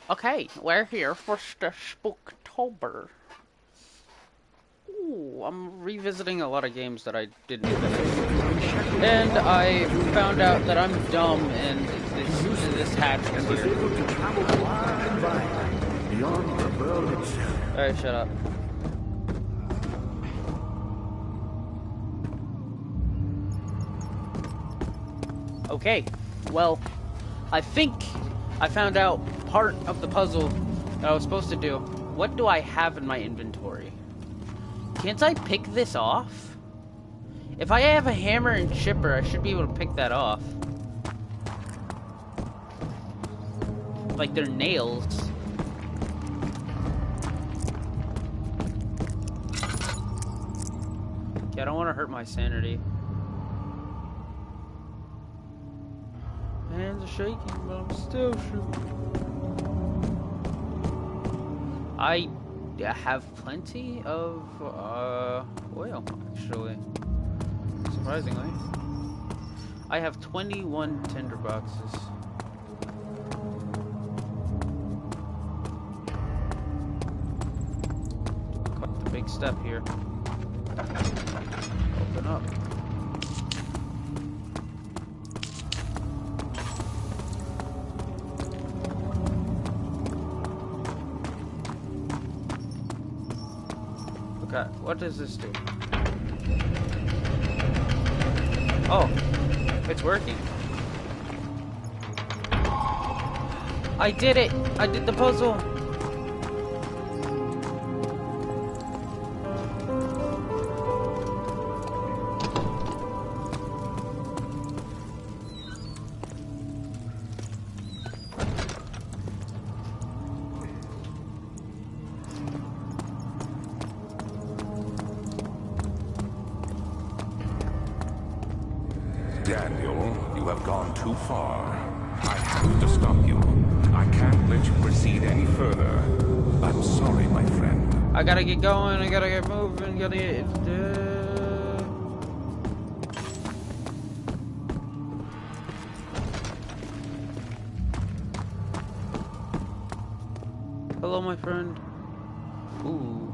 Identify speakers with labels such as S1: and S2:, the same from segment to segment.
S1: Okay, we're here for the Spooktober. Ooh, I'm revisiting a lot of games that I didn't finish. And I found out that I'm dumb and this hatch is
S2: Was
S1: here.
S2: able to travel far and wide beyond the world itself.
S1: Alright, shut up. Okay, well, I think I found out part of the puzzle that I was supposed to do. What do I have in my inventory? Can't I pick this off? If I have a hammer and chipper, I should be able to pick that off. Like they're nails. Okay, I don't want to hurt my sanity. My hands are shaking, but I'm still shooting. I have plenty of oil, actually. Surprisingly. I have 21 tinder boxes. Quite the big step here. Open up. Okay, what does this do? Oh, it's working. I did it! I did the puzzle!
S3: Daniel, you have gone too far. I have to stop you. I can't let you proceed any further. I'm sorry, my friend.
S1: I gotta get going, I gotta get moving, gotta get... Hello, my friend. Ooh.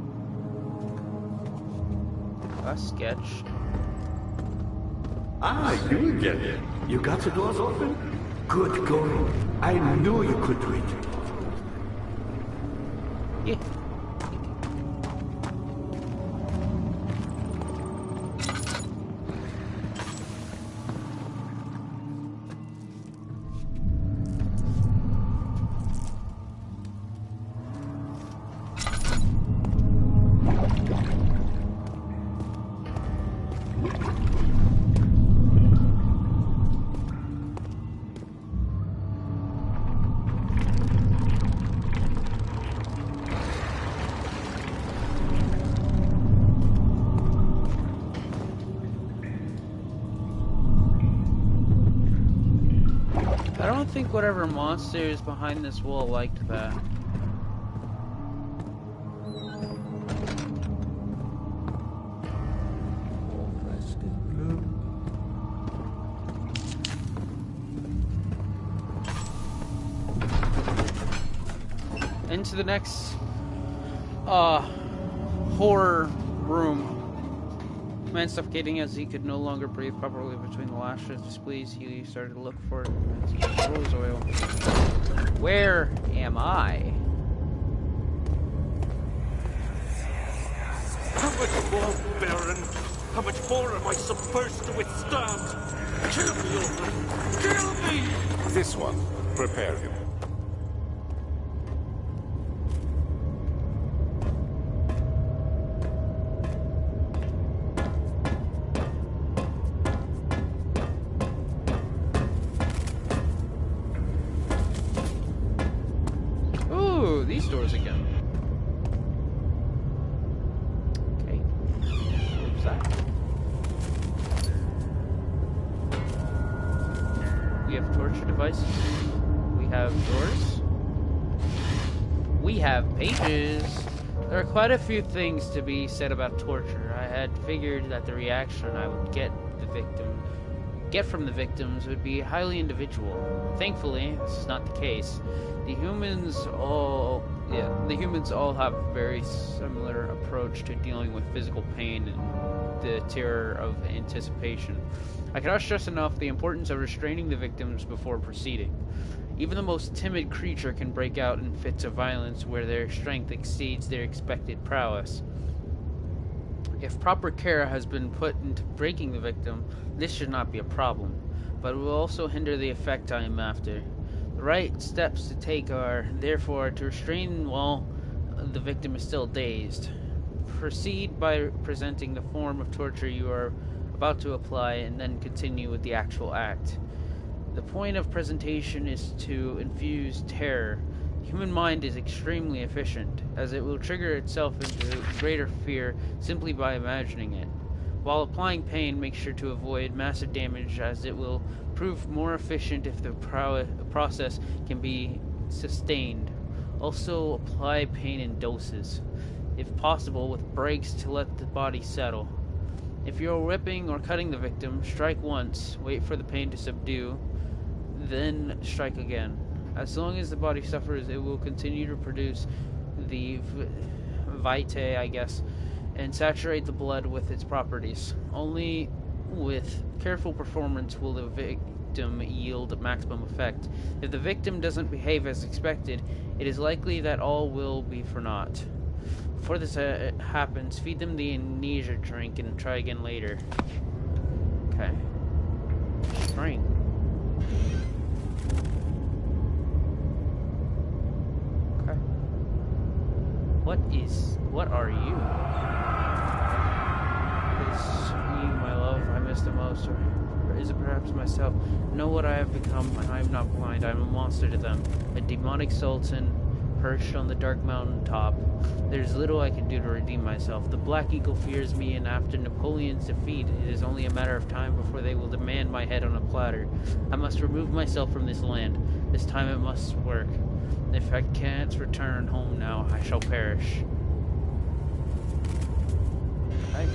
S1: A sketch.
S2: Ah, you again. You got the doors open? Good going. I knew you could do it.
S1: Yeah. I don't think whatever monster is behind this wall liked that. Into the next horror room. Man suffocating as he could no longer breathe properly between the lashes displeased, he started to look for rose oil. Where am I?
S4: How much more, Baron? How much more am I supposed to withstand? Kill me, Ulrich! Kill me!
S3: This one, prepare him.
S1: Ooh, these doors again. Okay. What's that? We have torture devices. We have doors. We have pages. There are quite a few things to be said about torture. I had figured that the reaction I would get the victim get from the victims would be highly individual. Thankfully, this is not the case. The humans all have a very similar approach to dealing with physical pain and the terror of anticipation. I cannot stress enough the importance of restraining the victims before proceeding. Even the most timid creature can break out in fits of violence where their strength exceeds their expected prowess. If proper care has been put into breaking the victim, this should not be a problem, but it will also hinder the effect I am after. The right steps to take are, therefore, to restrain while the victim is still dazed. Proceed by presenting the form of torture you are about to apply, and then continue with the actual act. The point of presentation is to infuse terror. The human mind is extremely efficient, as it will trigger itself into greater fear simply by imagining it. While applying pain, make sure to avoid massive damage, as it will prove more efficient if the process can be sustained. Also, apply pain in doses, if possible with breaks to let the body settle. If you're whipping or cutting the victim, strike once, wait for the pain to subdue, then strike again. As long as the body suffers, it will continue to produce the vitae, I guess, and saturate the blood with its properties. Only with careful performance will the victim yield maximum effect. If the victim doesn't behave as expected, it is likely that all will be for naught. Before this happens, feed them the amnesia drink and try again later. Okay. String. Okay. What are you? It's you, my love, I miss the most, or is it perhaps myself? Know what I have become, and I am not blind. I am a monster to them. A demonic sultan perched on the dark mountain top. There's little I can do to redeem myself. The Black Eagle fears me, and after Napoleon's defeat, it is only a matter of time before they will demand my head on a platter. I must remove myself from this land. This time it must work. If I can't return home now, I shall perish. Okay.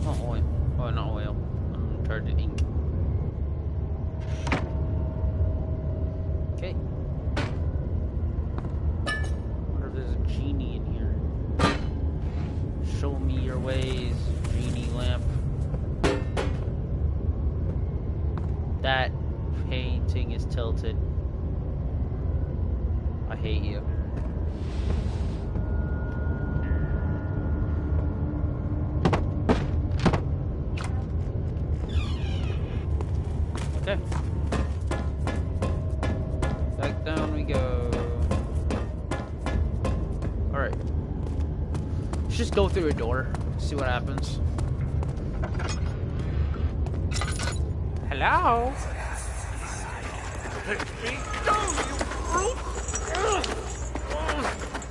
S1: Oh, oil. Oh, not oil. Uncharted ink. Okay. Wonder if there's a genie in here. Show me your ways, genie lamp. That painting is tilted. I hate you. Okay. Back down we go. Alright. Let's just go through a door. See what happens. Hello?
S4: Let me go, you brute!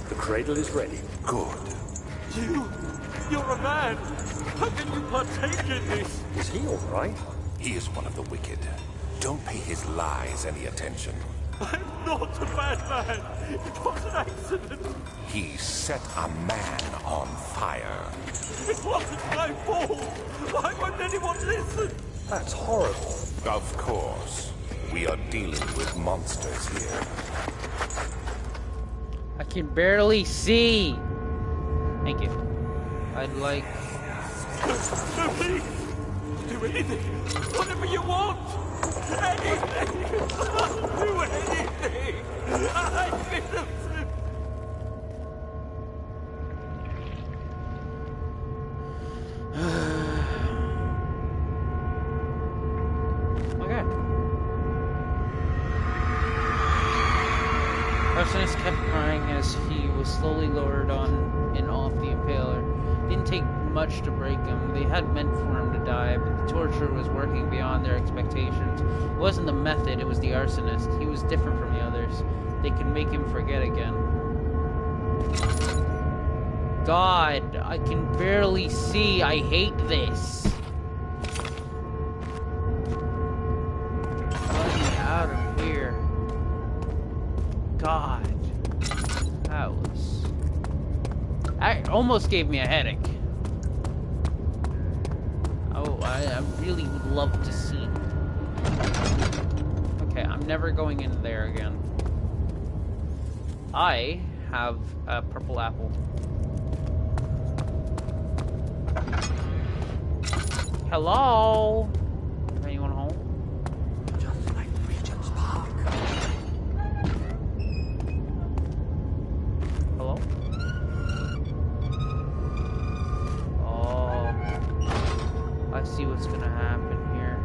S2: The cradle is ready.
S3: Good.
S4: You're a man! How can you partake in this?
S2: Is he all right?
S3: He is one of the wicked. Don't pay his lies any attention.
S4: I'm not a bad man! It was an accident!
S3: He set a man on fire.
S4: It wasn't my fault! Why won't anyone listen?
S2: That's horrible.
S3: Of course. We are dealing with monsters here.
S1: I can barely see. Thank you. I'd like...
S4: No, please! Do anything! Whatever you want! Anything! I'll do anything! I'm innocent!
S1: Okay. Arsonist kept crying as he was slowly lowered on and off the impaler. It didn't take much to break him. They had meant for him to die, but the torture was working beyond their expectations. It wasn't the method, it was the arsonist. He was different from the others. They could make him forget again. God, I can barely see. I hate this. Let me out of here. God. That was That almost gave me a headache. Oh, I really would love to see. Okay, I'm never going in there again. I have a purple apple. Hello? Anyone home?
S4: Just like Regent's Park.
S1: Hello? Oh. I see what's gonna happen here.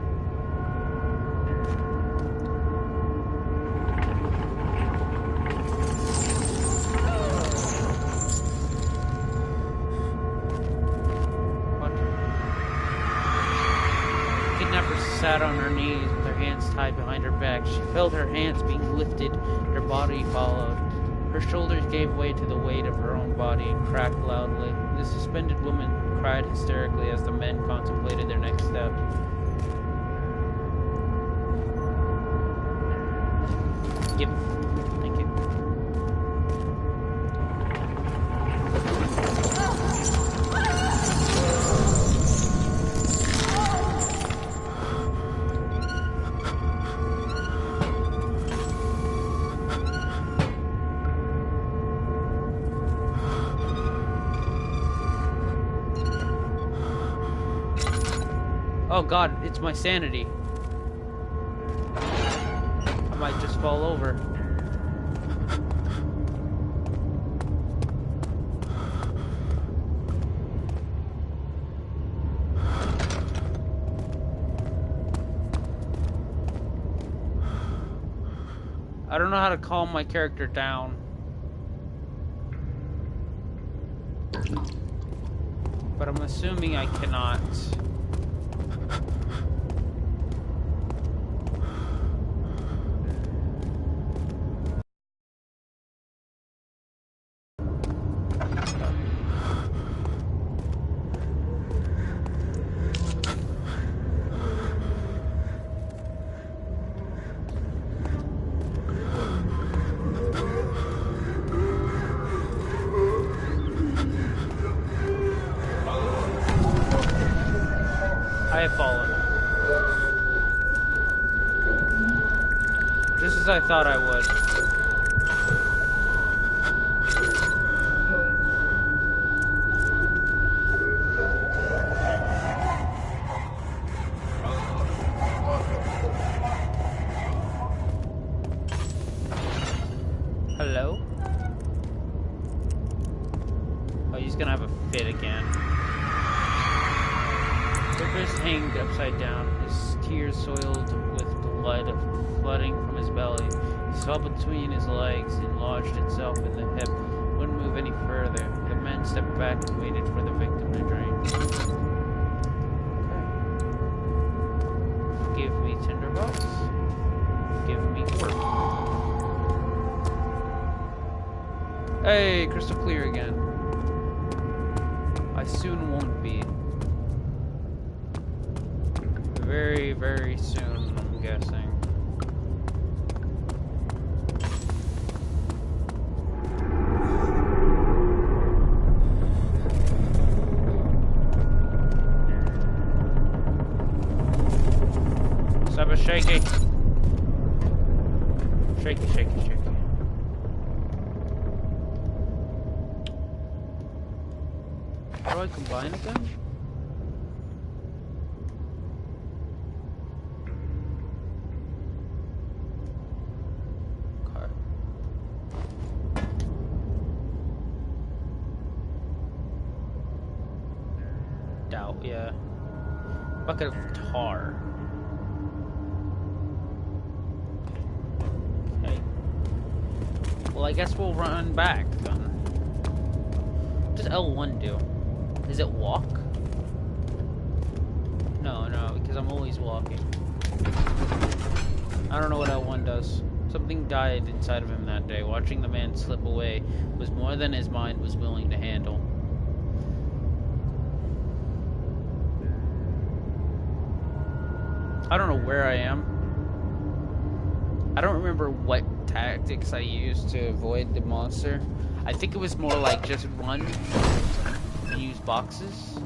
S1: Kidnapper sat on her knees with her hands tied behind her back. She felt her hands being lifted, her body followed. Her shoulders gave way to the weight of her own body and cracked loudly. The suspended woman cried hysterically as the men contemplated their next step. Yep. Thank you. Oh god, it's my sanity. I might just fall over. I don't know how to calm my character down. But I'm assuming I cannot. I have fallen. Just as I thought I would. Hello? Oh, he's gonna have a fit again. Rivers hanged upside down, his tears soiled with blood flooding from his belly. He saw between his legs and lodged itself in the hip. Wouldn't move any further. The men stepped back and waited for the victim to drain. Okay. Give me tinderbox. Give me work. Hey, crystal clear again. I soon won't be. Very, very soon, I'm guessing. Stop it, shaky. Shaky, shaky, shaky. How do I combine again? Yeah. Bucket of tar. Okay. Well, I guess we'll run back then. What does L1 do? Does it walk? No, because I'm always walking. I don't know what L1 does. Something died inside of him that day. Watching the man slip away was more than his mind was willing to handle. I don't know where I am. I don't remember what tactics I used to avoid the monster. I think it was more like just run and use boxes.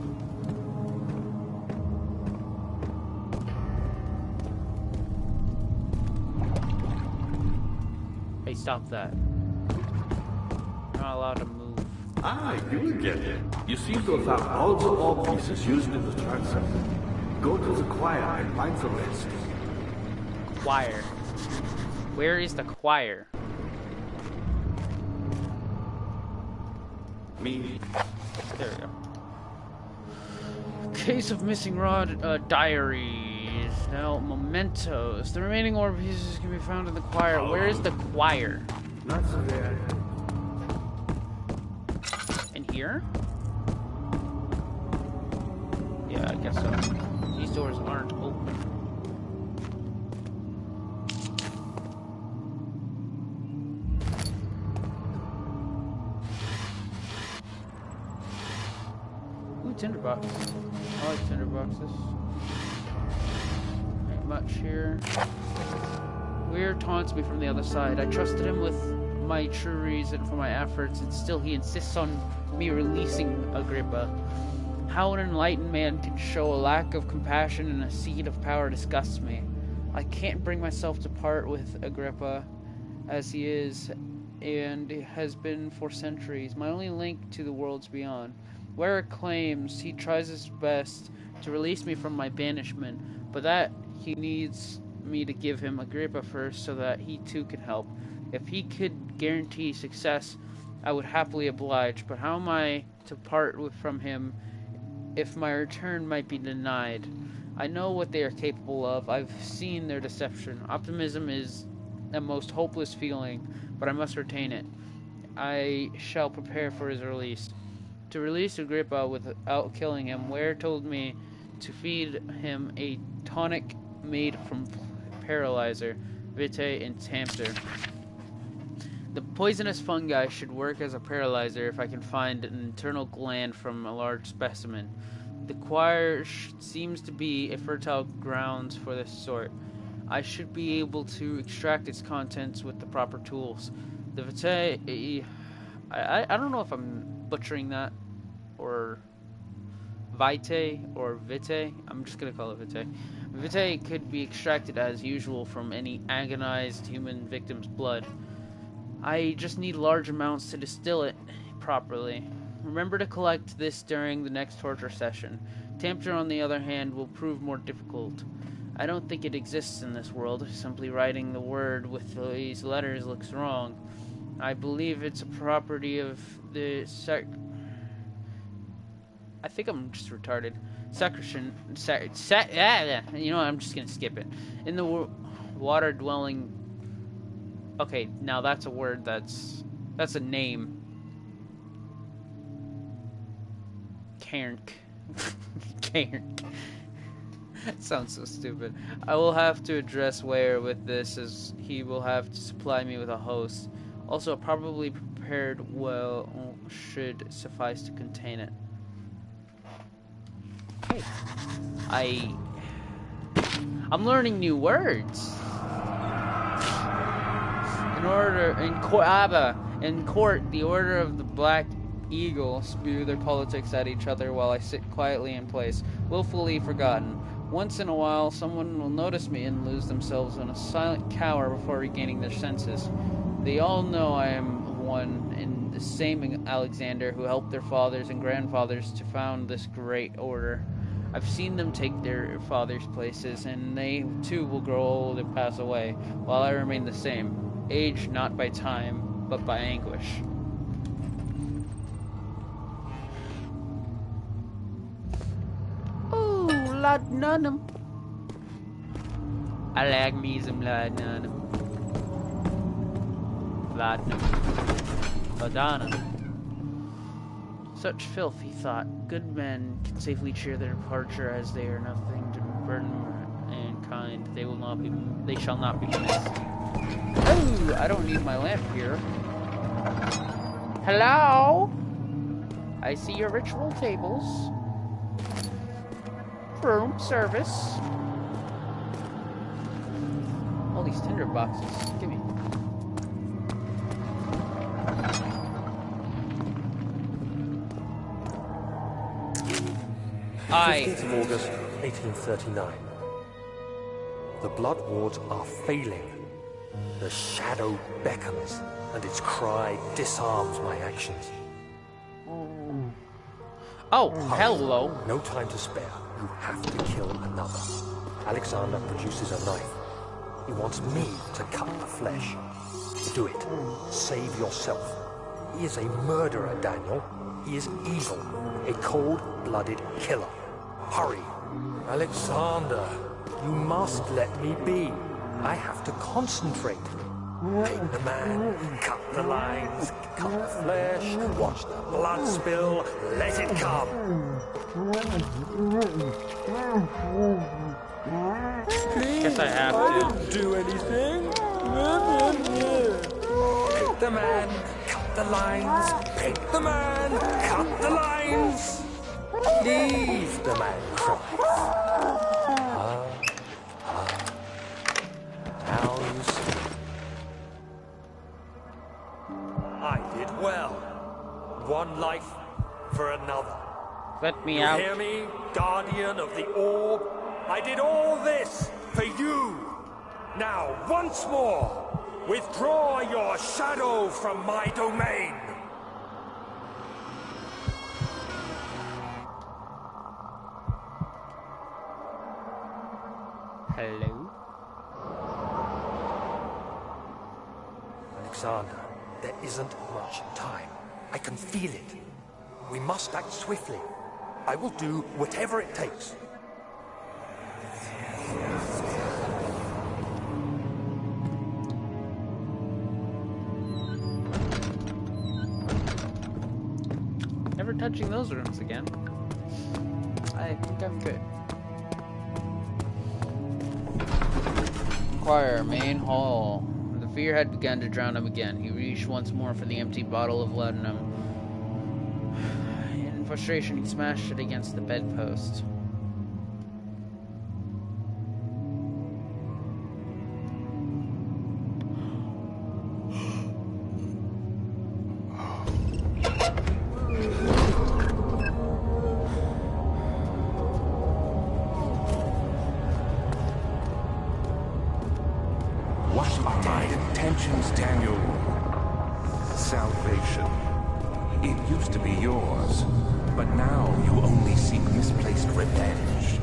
S1: Hey, stop that. You're not allowed to move.
S2: Ah, you again. You seem to have found all the ore pieces used in the transfer. Go to the choir and find the rest.
S1: Choir. Where is the choir?
S2: Me.
S1: There we go. Case of missing rod diaries. Now mementos. The remaining ore pieces can be found in the choir. Where is the choir?
S2: Not so bad.
S1: In here? Yeah, I guess so. These doors aren't open. Ooh, tinderbox. I like tinderboxes. Ain't much here. Weir taunts me from the other side. I trusted him with my true reason for my efforts, and still he insists on me releasing Agrippa. How an enlightened man can show a lack of compassion and a seed of power disgusts me. I can't bring myself to part with Agrippa, as he is, and has been for centuries, my only link to the worlds beyond. Where it claims he tries his best to release me from my banishment, but that he needs me to give him Agrippa first so that he too can help. If he could guarantee success, I would happily oblige, but how am I to part from him if my return might be denied? I know what they are capable of. I've seen their deception. Optimism is a most hopeless feeling, but I must retain it. I shall prepare for his release. To release Agrippa without killing him, Ware told me to feed him a tonic made from paralyzer, vitae, and tamper. The poisonous fungi should work as a paralyzer if I can find an internal gland from a large specimen. The choir seems to be a fertile ground for this sort. I should be able to extract its contents with the proper tools. The vitae... I don't know if I'm butchering that, or vitae, or vitae. I'm just going to call it vitae. Vitae could be extracted as usual from any agonized human victim's blood. I just need large amounts to distill it properly. Remember to collect this during the next torture session. Tamper, on the other hand, will prove more difficult. I don't think it exists in this world. Simply writing the word with these letters looks wrong. I believe it's a property of the I think I'm just retarded. Secretion. You know what, I'm just gonna skip it. In the water-dwelling... Okay, now that's a word that's a name. Cairn. Cairn. That sounds so stupid. I will have to address Ware with this, as he will have to supply me with a host. Also, probably prepared well should suffice to contain it. Hey, I'm learning new words. In court, the Order of the Black Eagle spew their politics at each other while I sit quietly in place, willfully forgotten. Once in a while, someone will notice me and lose themselves in a silent cower before regaining their senses. They all know I am one and the same Alexander who helped their fathers and grandfathers to found this great order. I've seen them take their fathers' places, and they too will grow old and pass away, while I remain the same, aged not by time, but by anguish. Ooh, laudanum. I like me some laudanum. Laudanum. Such filth, he thought. Good men can safely cheer their departure, as they are nothing to burden mankind. They shall not be missed. Oh, I don't need my lamp here. Hello? I see your ritual tables. Room service. All these tinder boxes. Give me.
S5: 15th of August, 1839. The blood wards are failing. The shadow beckons, and its cry disarms my actions.
S1: Oh, hello.
S5: No time to spare. You have to kill another. Alexander produces a knife. He wants me to cut the flesh. Do it. Save yourself. He is a murderer, Daniel. He is evil. A cold-blooded killer. Hurry. Alexander, you must let me be. I have to concentrate. Take the man, cut the lines, cut the flesh, watch the blood spill, let it come.
S1: Guess I have to.
S5: Do anything? Pick the man, cut the lines, pick the man, cut the lines. Leave the man cries. Now you see. I did well. One life for another.
S1: Let me
S5: You
S1: out.
S5: hear me, guardian of the orb? I did all this for you. Now, once more, withdraw your shadow from my domain.
S1: Hello?
S5: Alexander, there isn't much time. I can feel it. We must act swiftly. I will do whatever it takes.
S1: Never touching those rooms again. I think I'm good. Choir, main hall. The fear had begun to drown him again. He reached once more for the empty bottle of laudanum. In frustration, he smashed it against the bedpost.
S3: What are my intentions, Daniel? Salvation. It used to be yours, but now you only seek misplaced revenge.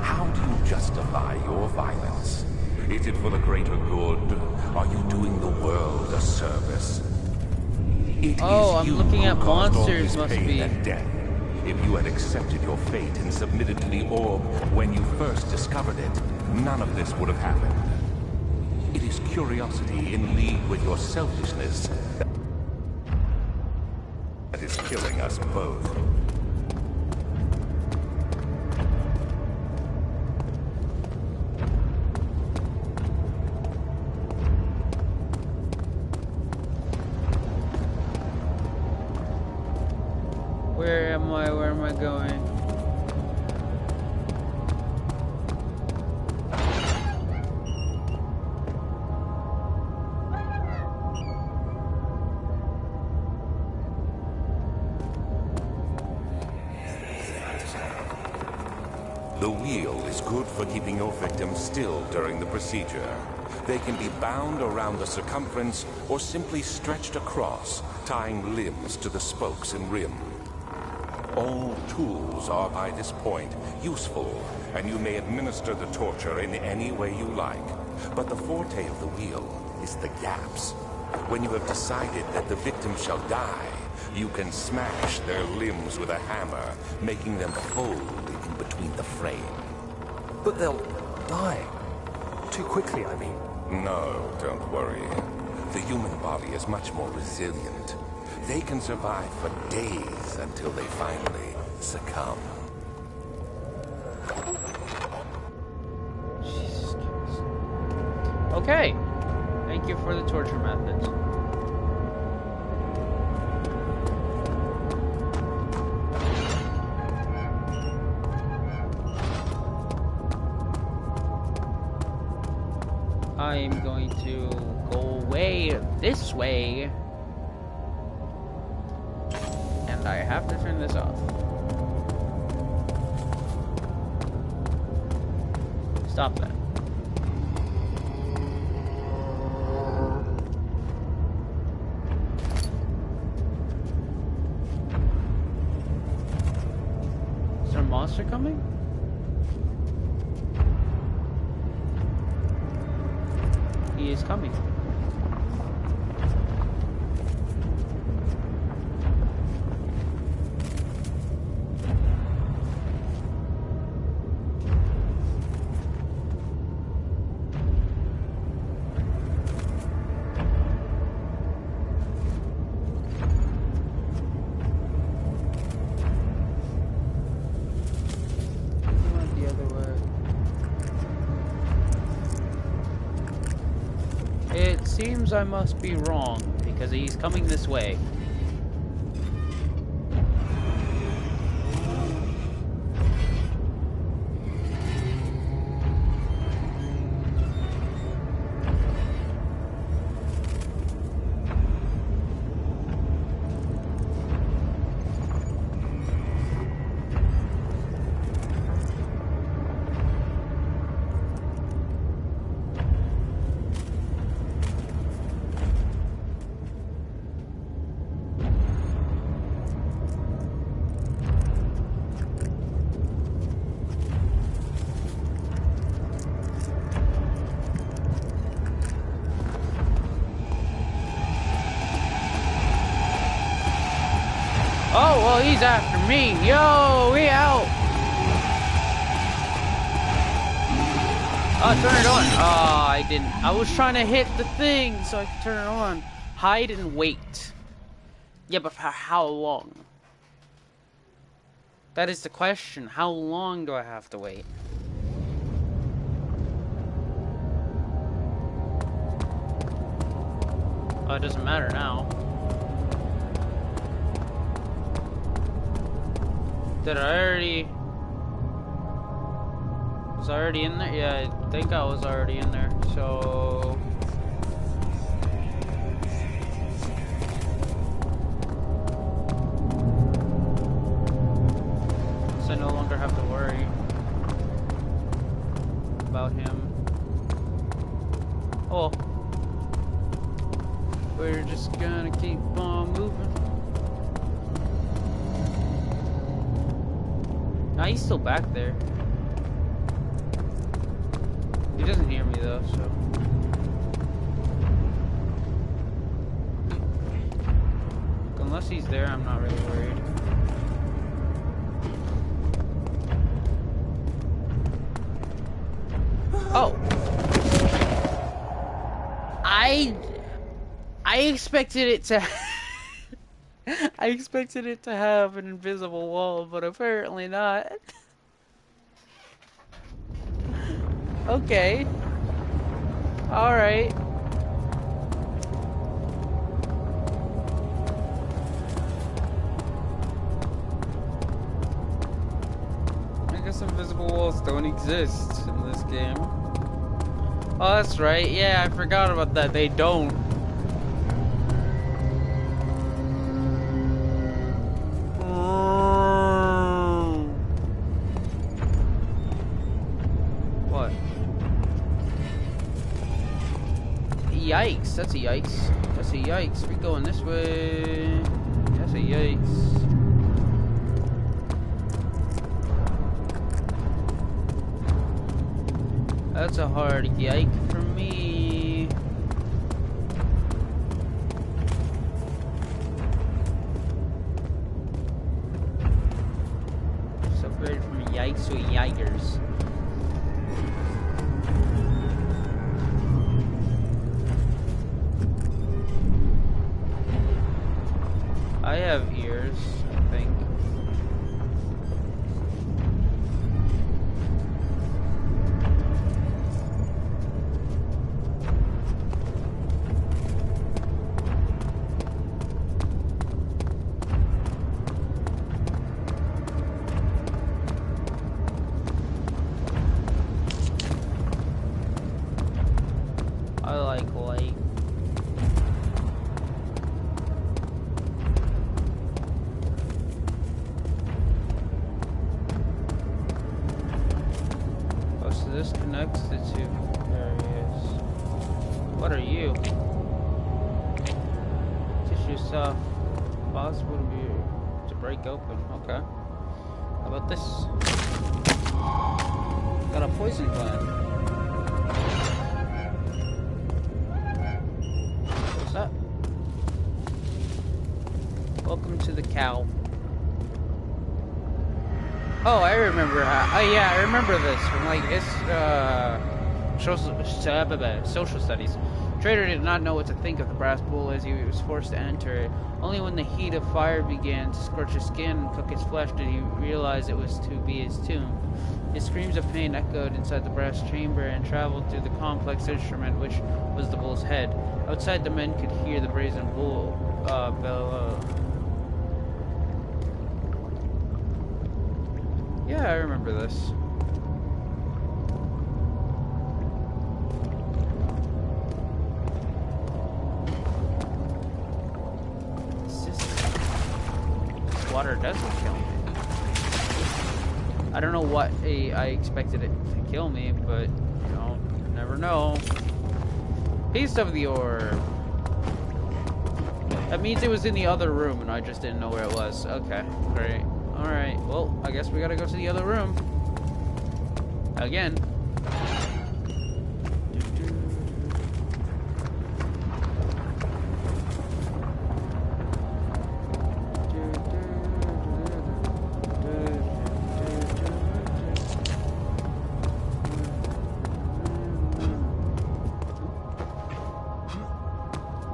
S3: How do you justify your violence? Is it for the greater good? Are you doing the world a service? It
S1: Oh,
S3: is
S1: I'm
S3: you
S1: looking
S3: who
S1: at
S3: caused all
S1: monsters,
S3: this
S1: must
S3: pain
S1: be.
S3: and death. If you had accepted your fate and submitted to the orb when you first discovered it, none of this would have happened. It is curiosity in league with your selfishness that is killing us both.
S1: Where am I? Where am I going?
S3: The wheel is good for keeping your victims still during the procedure. They can be bound around the circumference or simply stretched across, tying limbs to the spokes and rim. All tools are by this point useful, and you may administer the torture in any way you like. But the forte of the wheel is the gaps. When you have decided that the victim shall die, you can smash their limbs with a hammer, making them fold in between the frame.
S5: But they'll die. Too quickly, I mean.
S3: No, don't worry. The human body is much more resilient. They can survive for days until they finally succumb.
S1: Jesus Christ. Okay. Thank you for the torture methods. I am going to go away this way. And I have to turn this off. Stop that. Is there a monster coming? He is coming. Seems I must be wrong, because he's coming this way. Oh, well, he's after me. Yo, we out. Oh, turn it on. Oh, I didn't. I was trying to hit the thing so I could turn it on. Hide and wait. Yeah, but for how long? That is the question. How long do I have to wait? Oh, it doesn't matter now. Did I already... Was I already in there? Yeah, I think I was already in there, so... So I no longer have to worry about him. Oh. We're just gonna keep on moving. Nah, he's still back there. He doesn't hear me though, so. Unless he's there, I'm not really worried. Oh. I expected it to I expected it to have an invisible wall, but apparently not. Okay. Alright. I guess invisible walls don't exist in this game. Oh, that's right. Yeah, I forgot about that. They don't. What? Yikes. That's a yikes. That's a yikes. We going this way. That's a yikes. That's a hard yike for me. Separated from yikes to yikers. I have ears, I think. this connects the two areas. What are you? Tissue soft. Possible to break open. Okay. How about this? Got a poison gland. What's that? Welcome to the cow. Oh, I remember how. Oh yeah, I remember this from like social studies. Trader did not know what to think of the brass bowl as he was forced to enter it. Only when the heat of fire began to scorch his skin and cook his flesh did he realize it was to be his tomb. His screams of pain echoed inside the brass chamber and traveled through the complex instrument which was the bull's head. Outside, the men could hear the brazen bull bellow. Yeah, I remember this. Water doesn't kill me. I don't know what I expected it to kill me, but you know, never know. Piece of the orb. That means it was in the other room and I just didn't know where it was. Okay, great. Alright, well, I guess we gotta go to the other room. Again.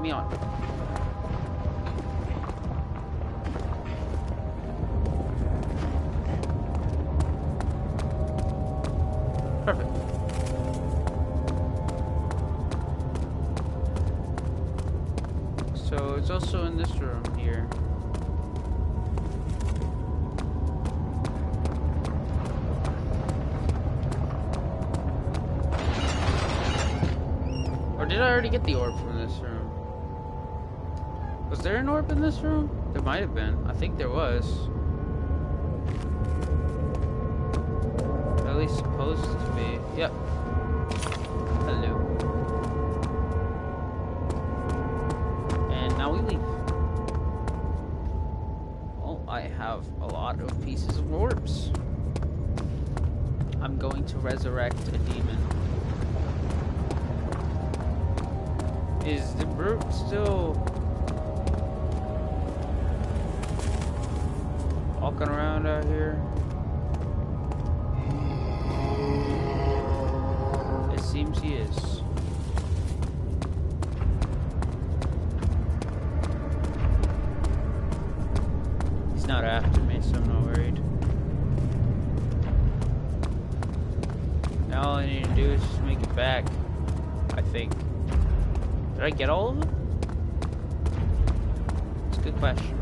S1: Me on. Perfect. So it's also in this room here. Or did I already get the orb from this room? Was there an orb in this room? There might have been. I think there was. At least supposed to be. Yep. Hello. And now we leave. Well, I have a lot of pieces of orbs. I'm going to resurrect a demon. Is the brute still walking around out here? It seems he is. He's not after me, so I'm not worried. Now all I need to do is just make it back, I think. Did I get all of them? It's a good question.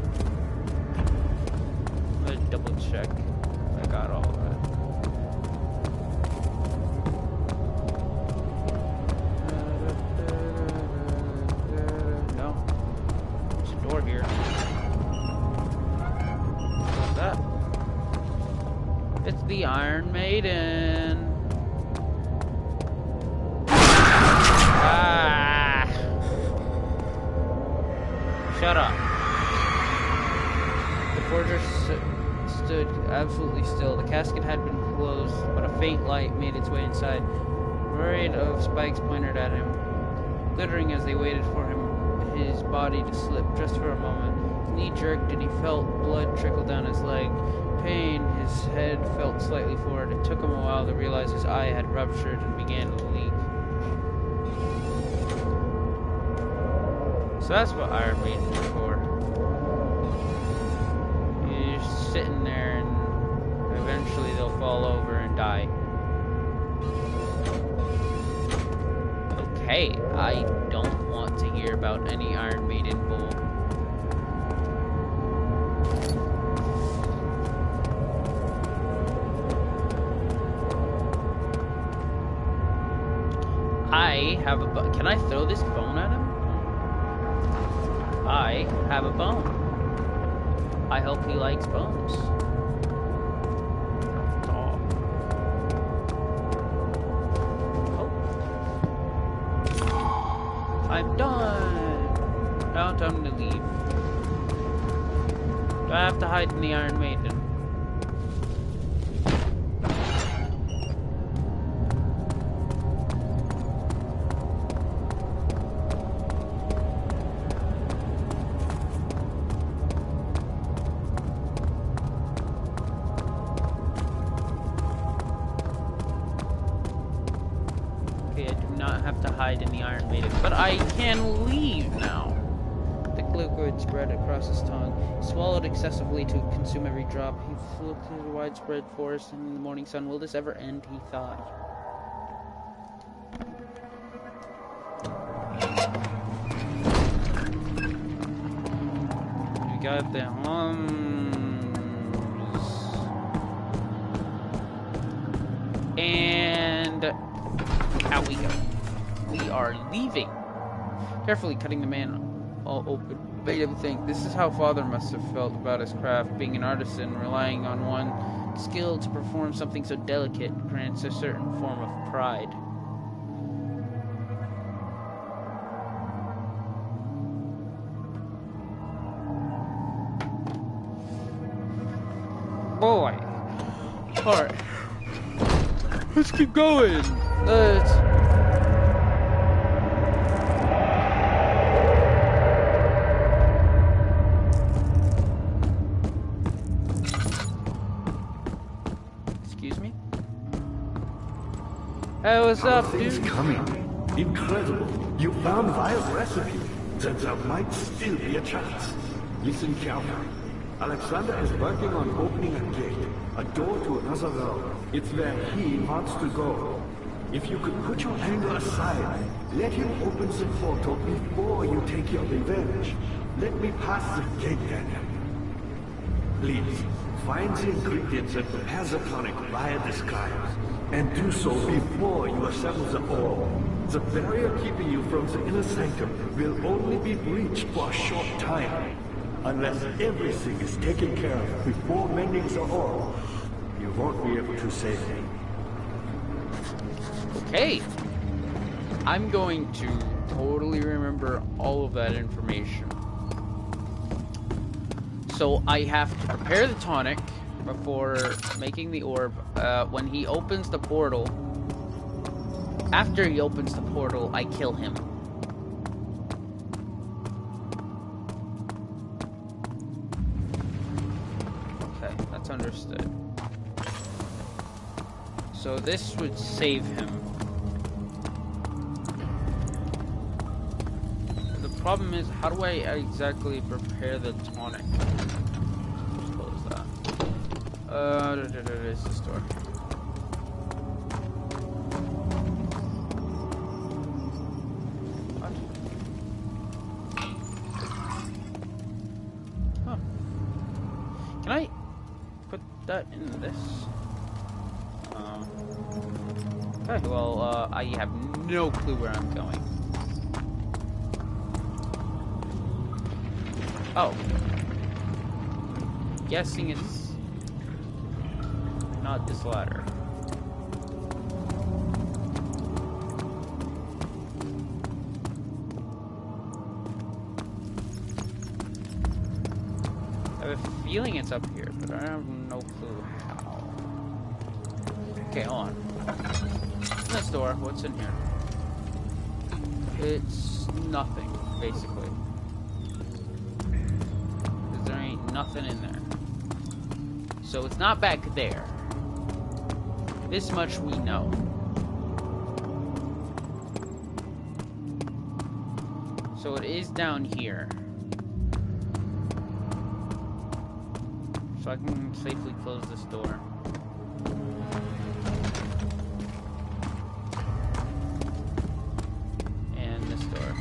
S1: I'm gonna double check if I got all of it. No. There's a door here. What's that? It's the Iron Maiden. Shut up. The forger stood absolutely still. The casket had been closed, but a faint light made its way inside. A myriad of spikes pointed at him, glittering as they waited for his body to slip just for a moment. His knee jerked and he felt blood trickle down his leg. Pain, his head felt slightly forward. It took him a while to realize his eye had ruptured and began to leak. So that's what Iron Maiden is for. You're just sitting there and eventually they'll fall over and die. Okay, I don't want to hear about any Iron Maiden bull. I have a bone. Can I throw this bone at him? I have a bone. I hope he likes bones. Oh. I'm done. Now time to leave. Do I have to hide in the Iron Maiden? In the Iron Maiden, but I can leave now. The liquid spread across his tongue. He swallowed excessively to consume every drop. He flew through the widespread forest in the morning sun. Will this ever end? He thought. We got the and out we go. We are leaving. Carefully cutting the man all open made him think. This is how Father must have felt about his craft. Being an artisan, relying on one skill to perform something so delicate grants a certain form of pride. Boy. Alright. Let's keep going. Let's... Hey, what's up,
S2: Things
S1: dude?
S2: coming. Incredible. You found Vile's recipe. Then there might still be a chance. Listen carefully. Alexander is working on opening a gate, a door to another realm. It's where he wants to go. If you could put your anger aside, let him open the portal before you take your revenge. Let me pass the gate, Daniel. Please, find the ingredients and prepare the tonic via disguise. And do so before you assemble the orb. The barrier keeping you from the inner sanctum will only be breached for a short time. Unless everything is taken care of before mending the orb, you won't be able to save me.
S1: Okay. I'm going to totally remember all of that information. So I have to prepare the tonic before making the orb. When he opens the portal, after he opens the portal, I kill him. Okay, that's understood. So this would save him. The problem is, how do I exactly prepare the tonic? It's the store. What? Huh. Can I put that in this? Okay, well, I have no clue where I'm going. Oh. Guessing it's not this ladder. I have a feeling it's up here, but I have no clue how. Okay, hold on. In this door, what's in here? It's nothing, basically. Because there ain't nothing in there. So it's not back there. This much we know. So it is down here. So I can safely close this door. And this door.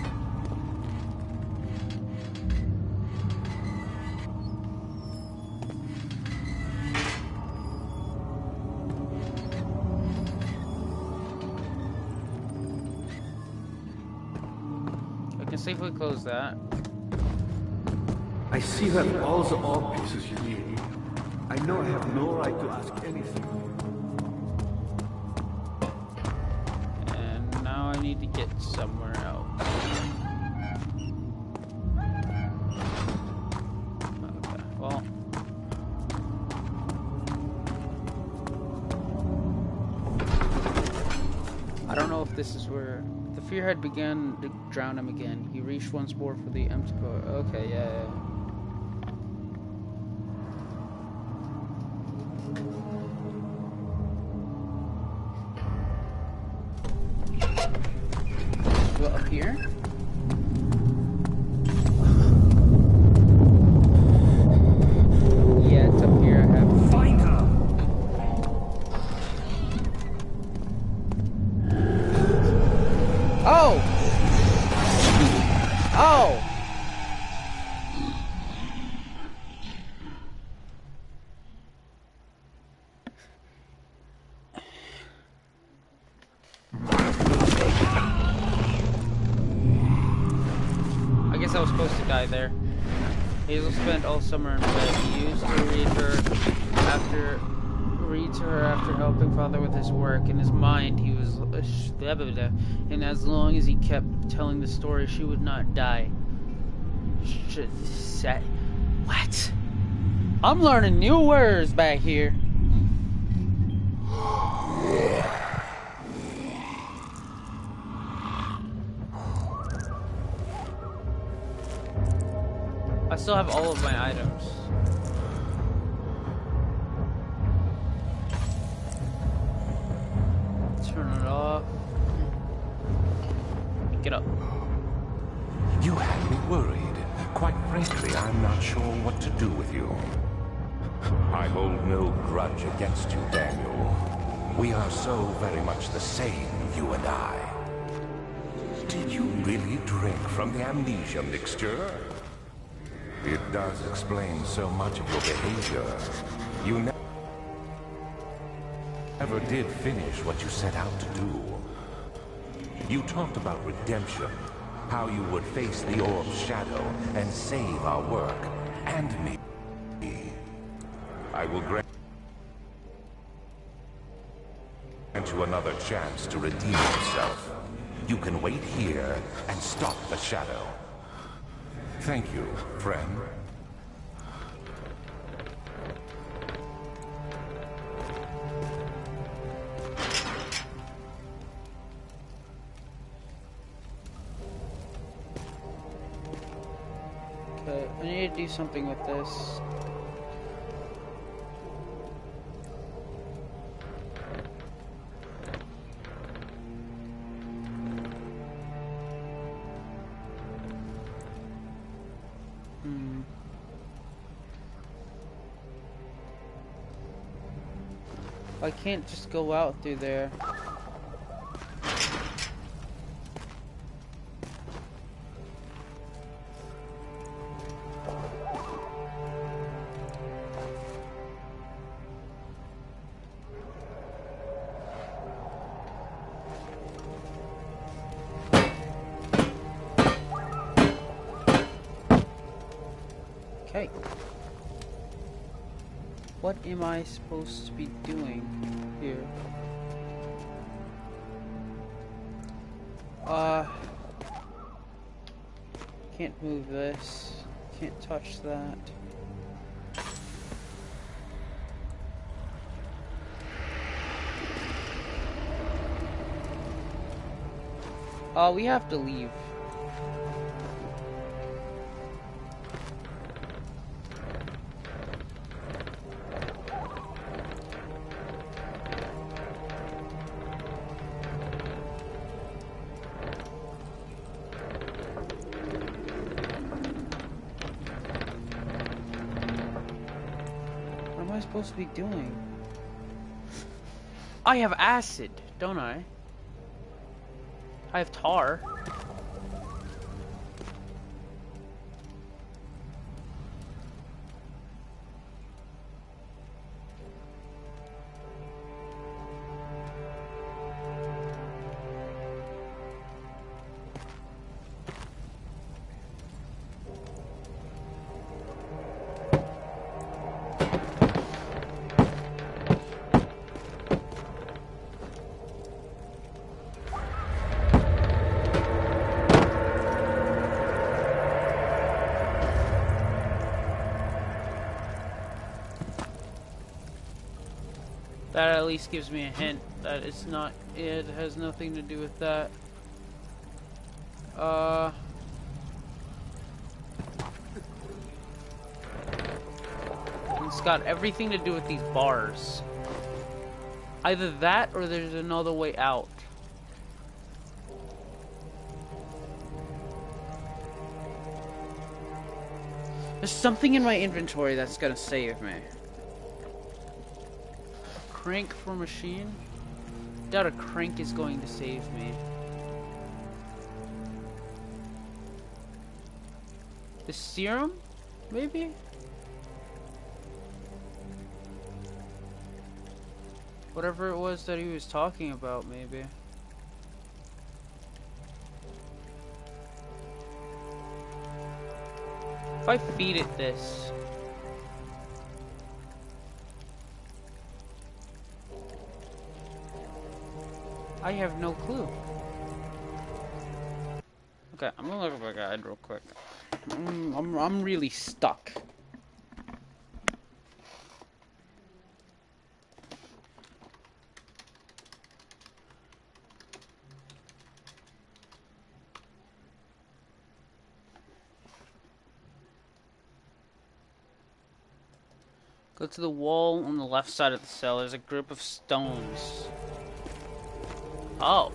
S1: Safely close that.
S2: I see you have all the orb pieces you need. I know I have no right to ask anything.
S1: And now I need to get somewhere else. this is where the fear had begun to drown him again. He reached once more for the empty car. Okay, yeah. Go up here. Yeah, it's up here. I have.
S5: Find her!
S1: Oh! Oh! I guess I was supposed to die there. Hazel spent all summer in bed. He used to read to her after helping father with his work. In his mind, he was and as long as he kept telling the story, she would not die. What? I'm learning new words back here. I still have all of my items. Turn it off. Get up.
S3: You had me worried. Quite frankly, I'm not sure what to do with you. I hold no grudge against you, Daniel. We are so very much the same, you and I. Did you really drink from the amnesia mixture? It does explain so much of your behavior. You never did finish what you set out to do. You talked about redemption, how you would face the orb's shadow and save our work, and me. I will grant you another chance to redeem yourself. You can wait here and stop the shadow. Thank you, friend.
S1: Okay, I need to do something with this. I can't just go out through there. Okay. What am I supposed to be doing here? Can't move this. Can't touch that. We have to leave. Supposed to be doing? I have acid, don't I? I have tar. That at least gives me a hint that it's not, it has nothing to do with that. It's got everything to do with these bars. Either that or there's another way out. There's something in my inventory that's gonna save me. Crank for machine? Doubt a crank is going to save me. The serum? Maybe? Whatever it was that he was talking about, maybe. If I feed it this... I have no clue. Okay, I'm gonna look up a guide real quick. I'm really stuck. Go to the wall on the left side of the cell. There's a group of stones. Oh.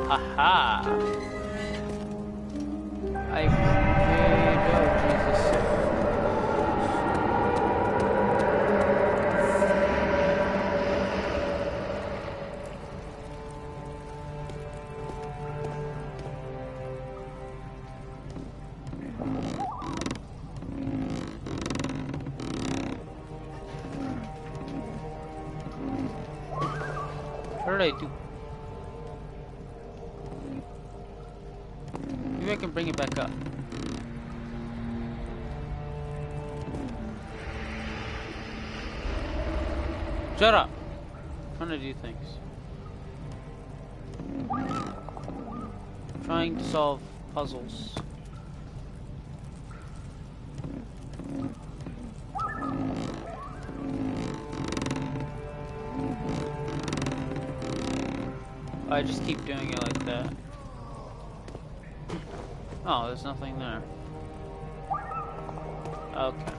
S1: Aha. I've made, oh Jesus. What did I do? Maybe I can bring it back up. Shut up! I'm trying to do things. Trying to solve puzzles. I just keep doing it like that. Oh, there's nothing there. Okay.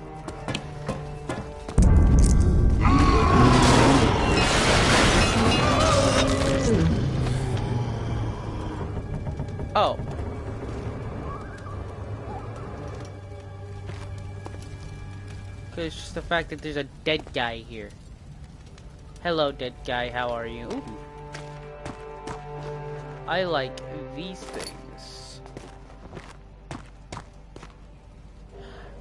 S1: Oh. Okay, it's just the fact that there's a dead guy here. Hello, dead guy, how are you? Ooh. I like these things.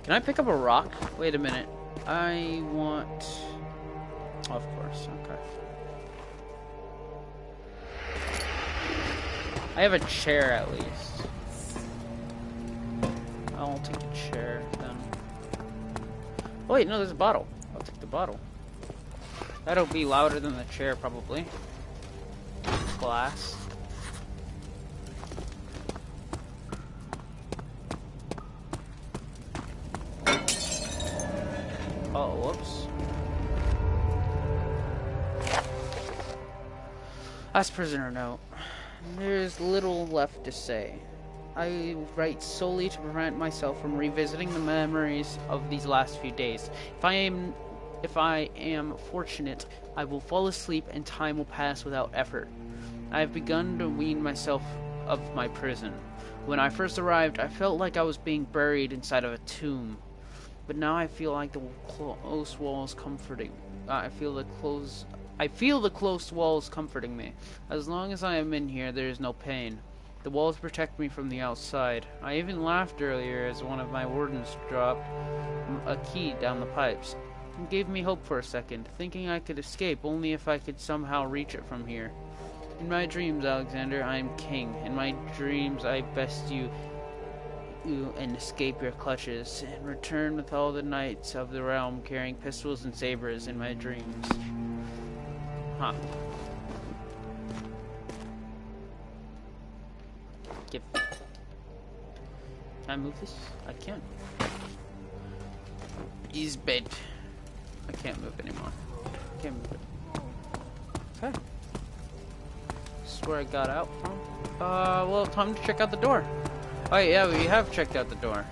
S1: Can I pick up a rock? Wait a minute. I want... Oh, of course, okay. I have a chair at least. I'll take the chair then. Oh, wait, no, there's a bottle. I'll take the bottle. That'll be louder than the chair, probably. Glass. Oh, whoops. Last prisoner note. There's little left to say. I write solely to prevent myself from revisiting the memories of these last few days. If I am fortunate, I will fall asleep and time will pass without effort. I have begun to wean myself of my prison. When I first arrived, I felt like I was being buried inside of a tomb. But now I feel like the close walls comforting. I feel the close walls comforting me. As long as I am in here, there is no pain. The walls protect me from the outside. I even laughed earlier as one of my wardens dropped a key down the pipes. It gave me hope for a second, thinking I could escape only if I could somehow reach it from here. In my dreams, Alexander, I am king. In my dreams, I best you you and escape your clutches, and return with all the knights of the realm carrying pistols and sabers in my dreams. Huh. Can I move this? I can. He's bed. I can't move anymore. Can't move it. Okay. This is where I got out from. Well, time to check out the door. Oh yeah, we have checked out the door.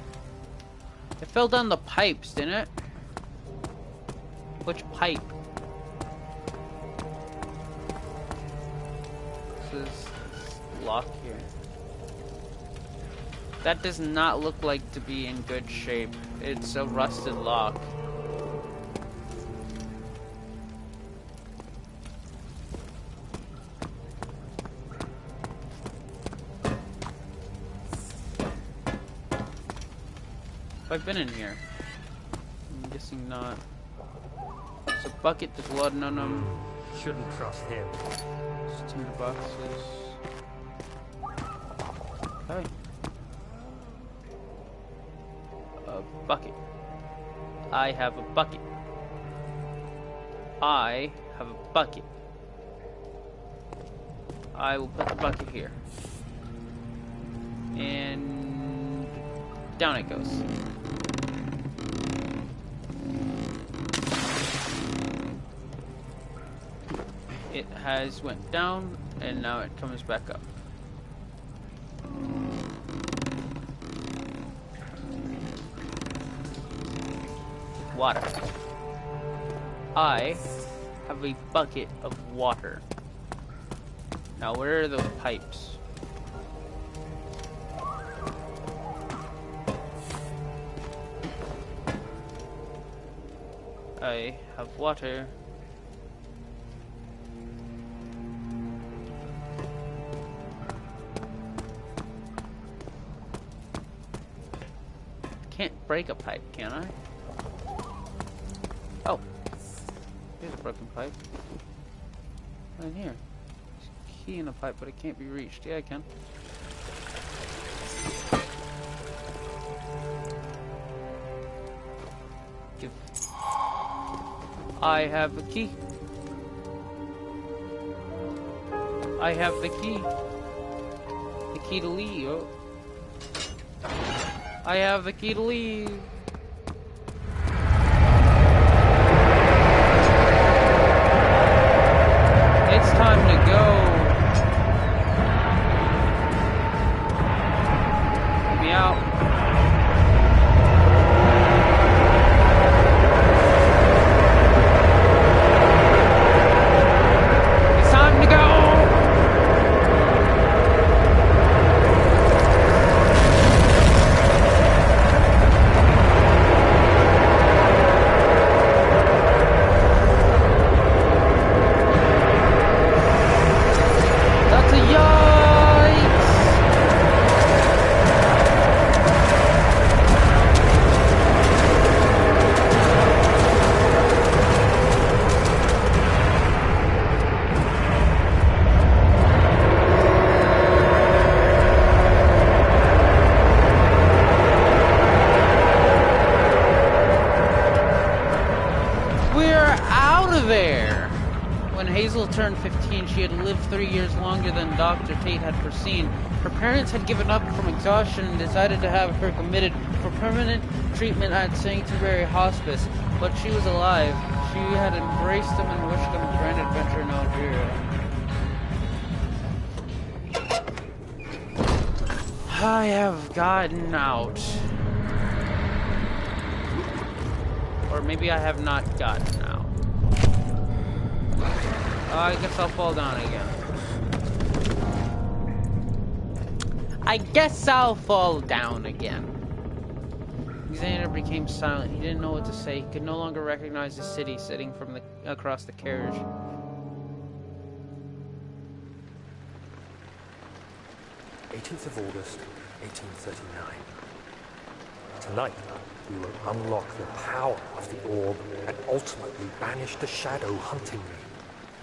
S1: It fell down the pipes, didn't it? Which pipe? This is lock here. That does not look like to be in good shape. It's a rusted lock. I've been in here. I'm guessing not. There's a bucket, there's blood on them.
S5: Shouldn't trust him.
S1: There's tinder boxes. Okay. A bucket. I have a bucket. I have a bucket. I will put the bucket here. And down it goes. It has went down, and now it comes back up. Water. I have a bucket of water. Now, where are those pipes? I have water. Can't break a pipe, can I? Oh, here's a broken pipe. Right in here. There's a key in the pipe, but it can't be reached. Yeah, I can. Give. I have a key. I have the key. The key to leave. Oh. I have the key to leave. It's time to go. Let me out. It's time to go. Turned 15, she had lived 3 years longer than Dr. Tate had foreseen. Her parents had given up from exhaustion and decided to have her committed for permanent treatment at Sanctuary Hospice. But she was alive. She had embraced them and wished them a grand adventure in Algeria. I have gotten out. Or maybe I have not gotten out. I guess I'll fall down again. I guess I'll fall down again. Alexander became silent. He didn't know what to say. He could no longer recognize the city sitting from across the carriage.
S5: "18th of August, 1839. Tonight, we will unlock the power of the orb and ultimately banish the shadow hunting me.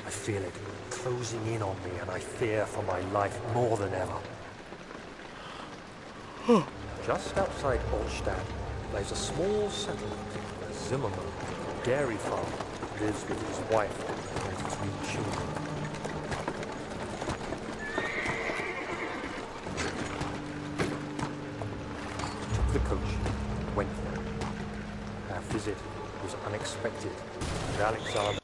S5: I feel it closing in on me, and I fear for my life more than ever. Just outside Altstadt lays a small settlement where Zimmerman, a dairy farmer, lives with his wife and his 3 children. Took the coach, went there. Our visit was unexpected, and Alexander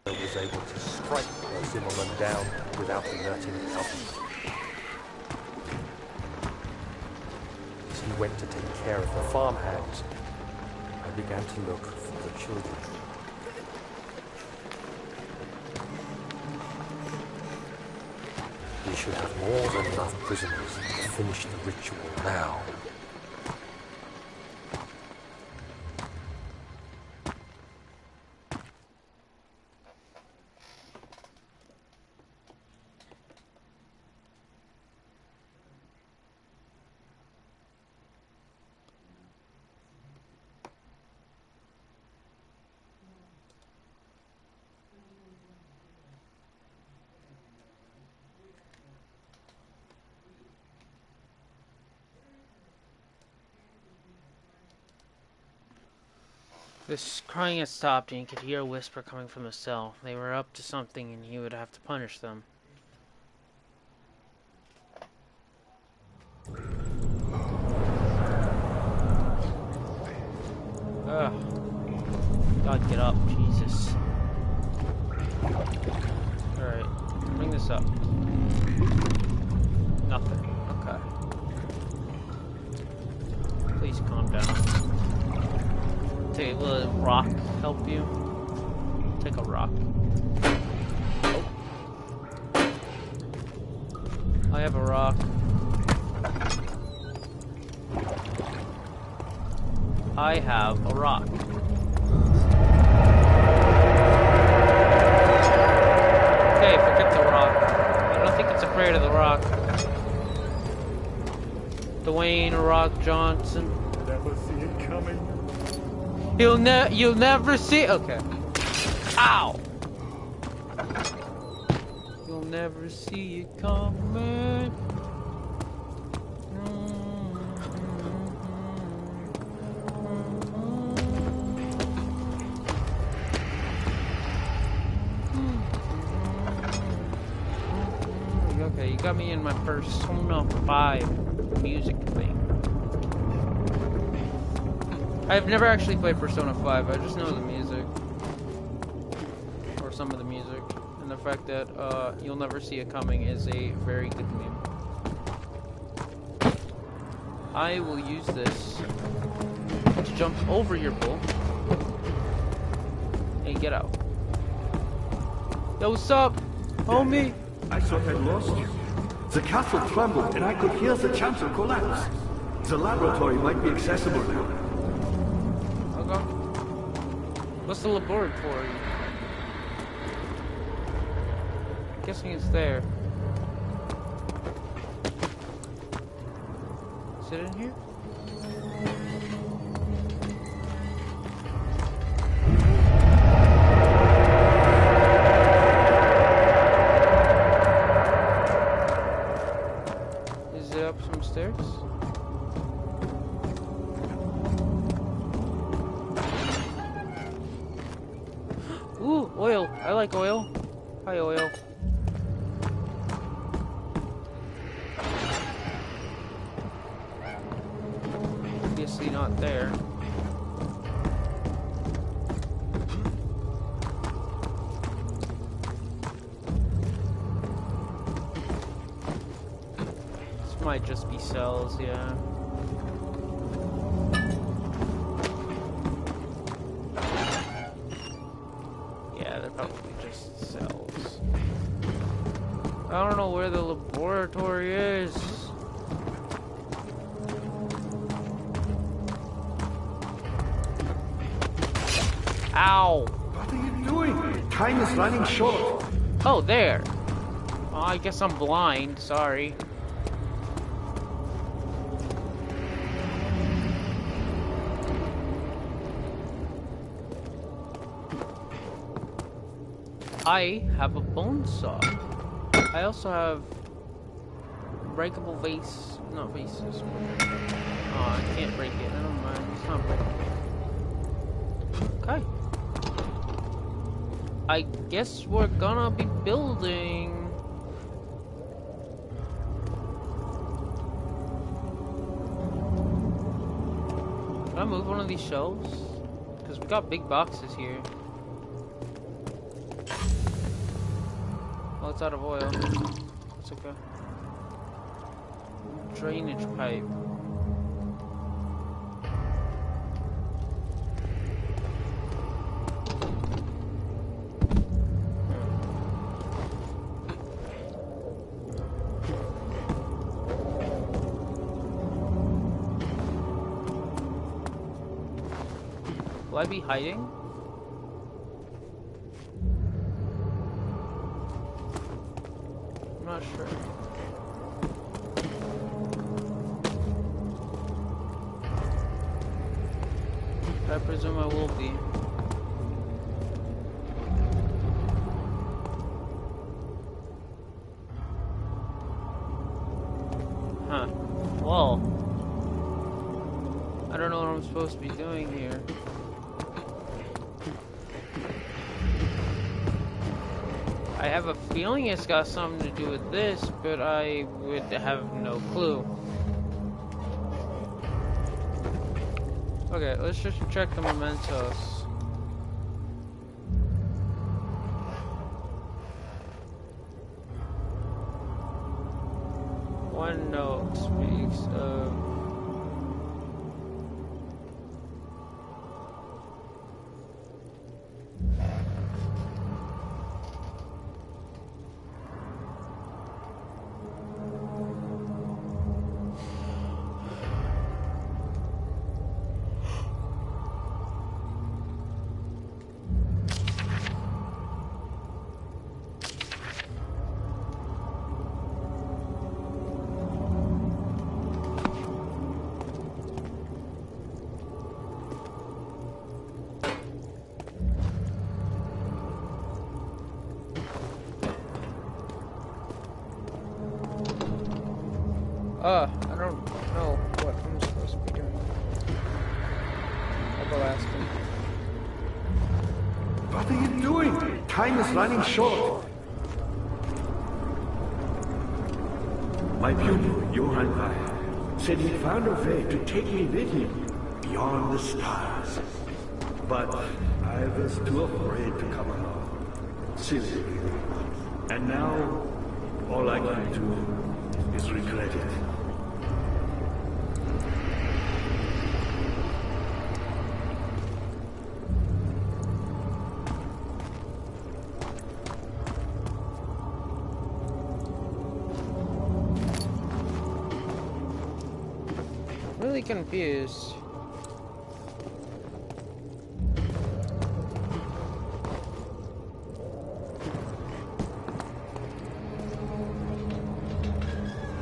S5: was able to strike Zimmerman down without alerting others. As he went to take care of the farmhands, I began to look for the children. We should have more than enough prisoners to finish the ritual now.
S1: This crying had stopped, and he could hear a whisper coming from the cell. They were up to something, and he would have to punish them. Ugh. God, get up, Jesus. Alright, bring this up. Nothing. Okay. Please calm down. Will a rock help you? Take a rock. Oh. I have a rock. I have a rock. Okay, forget the rock. I don't think it's afraid of the rock. Dwayne Rock Johnson.
S2: Never see it coming.
S1: You'll never see. Okay. Ow. You'll never see it coming. Okay, you got me in my Persona 5 music thing. I've never actually played Persona 5, I just know the music. Or some of the music. And the fact that You'll Never See It Coming is a very good meme. I will use this to jump over your bull. Hey, get out. Yo, what's up, homie?
S2: I thought I'd lost you. The castle trembled and I could hear the chancel collapse. The laboratory might be accessible now.
S1: Okay. What's the laboratory? Guessing it's there. Is it in here? Is it up some stairs? Ooh, oil. I like oil. Hi, oil. Obviously not there. This might just be cells, yeah. Probably just cells. I don't know where the laboratory is. Ow!
S2: What are you doing? Time is running short.
S1: Oh, there. Oh, I guess I'm blind. Sorry. I have a bone saw. I also have breakable vase. Not vases. Oh, I can't break it. Never mind. It's not breakable. Okay. I guess we're gonna be building. Can I move one of these shelves? Because we got big boxes here. Oh, it's out of oil. It's okay. Drainage pipe. Will I be hiding? I'm not sure. I presume I will be. Huh. Well, I don't know what I'm supposed to be doing here. I have a feeling it's got something to do with this, but I would have no clue. Okay, let's just check the mementos. One note speaks of... I don't know what I'm supposed to be doing. I'll go ask him.
S2: What are you doing? Time is running short. My pupil, Johann Weyer, said he found a way to take me with him beyond the stars. But I was too afraid to come along. Silly. And now, all I can do is regret it.
S1: Really confused.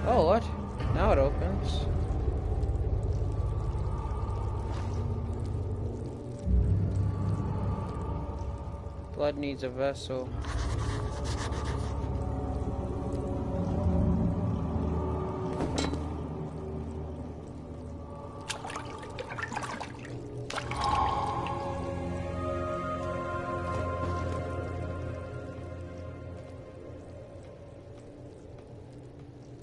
S1: Oh, what? Now it opens. Blood needs a vessel.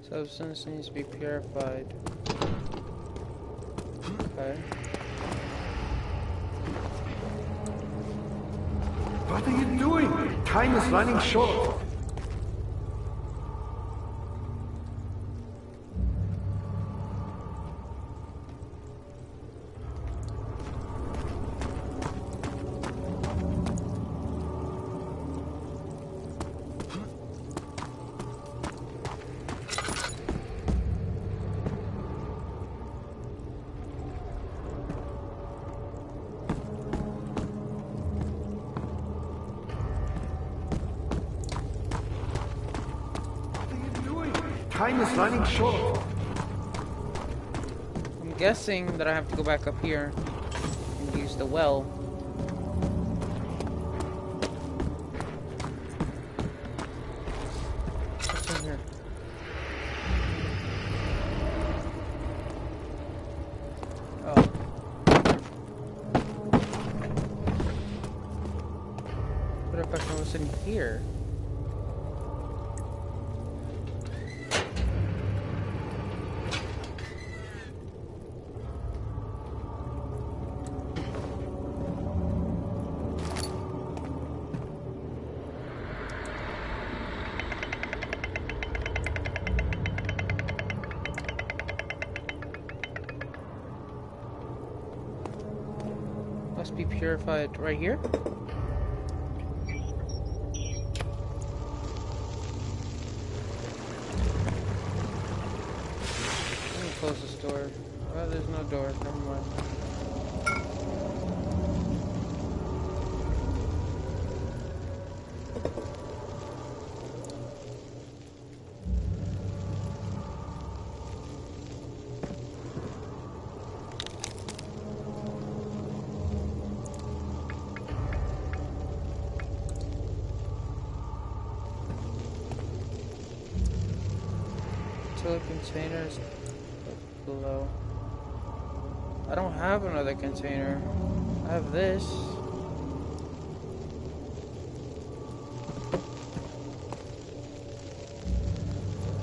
S1: Substance needs to be purified. Okay.
S2: What are you doing? Time is running short. Time is running short.
S1: I'm guessing that I have to go back up here and use the well. What's in here? What if I can listen here? Must be purified right here. Let me close this door. Oh, there's no door. Never mind. Containers below. I don't have another container. I have this.